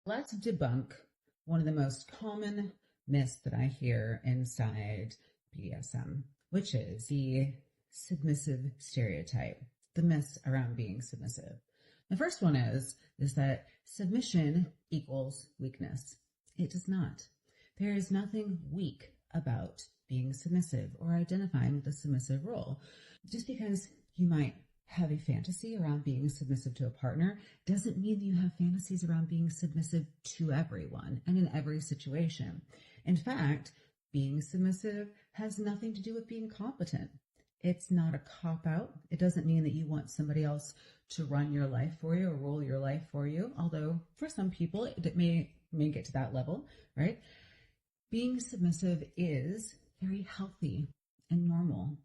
Let's debunk one of the most common myths that I hear inside BDSM, which is the submissive stereotype, the myths around being submissive. The first one is that submission equals weakness. It does not. There is nothing weak about being submissive or identifying with a submissive role. Just because you might have a fantasy around being submissive to a partner doesn't mean that you have fantasies around being submissive to everyone and in every situation. In fact, being submissive has nothing to do with being competent. It's not a cop-out. It doesn't mean that you want somebody else to run your life for you or rule your life for you, although for some people it may get to that level, right? Being submissive is very healthy and normal.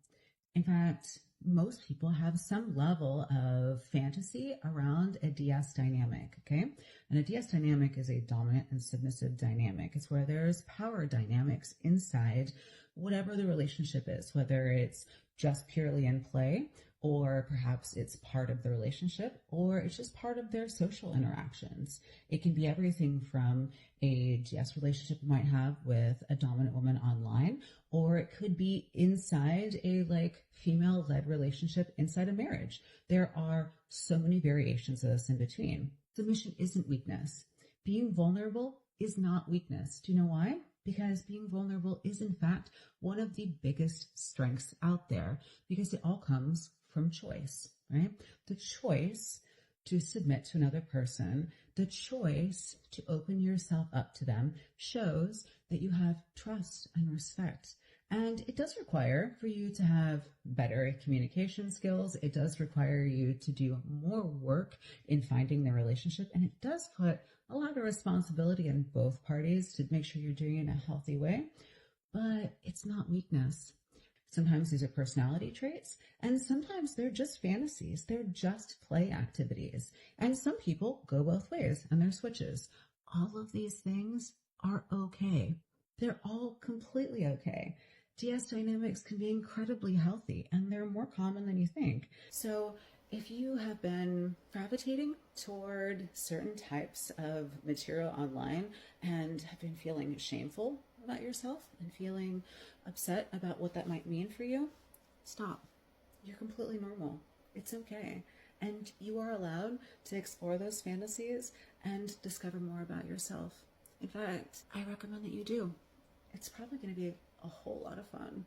In fact, most people have some level of fantasy around a DS dynamic, okay? And a DS dynamic is a dominant and submissive dynamic. It's where there's power dynamics inside whatever the relationship is, whether it's just purely in play, or perhaps it's part of the relationship, or it's just part of their social interactions. It can be everything from a DS relationship you might have with a dominant woman online, or it could be inside a female-led relationship inside a marriage. There are so many variations of this in between. Submission isn't weakness. Being vulnerable is not weakness. Do you know why? Because being vulnerable is in fact one of the biggest strengths out there, because it all comes from choice, right? The choice to submit to another person, the choice to open yourself up to them shows that you have trust and respect. And it does require for you to have better communication skills. It does require you to do more work in finding the relationship. And it does put a lot of responsibility on both parties to make sure you're doing it in a healthy way. But it's not weakness. Sometimes these are personality traits, and sometimes they're just fantasies. They're just play activities. And some people go both ways, and they're switches. All of these things are okay. They're all completely okay. DS dynamics can be incredibly healthy, and they're more common than you think. So if you have been gravitating toward certain types of material online and have been feeling shameful about yourself and feeling upset about what that might mean for you, stop. You're completely normal. It's okay. And you are allowed to explore those fantasies and discover more about yourself. In fact, I recommend that you do. It's probably going to be a whole lot of fun.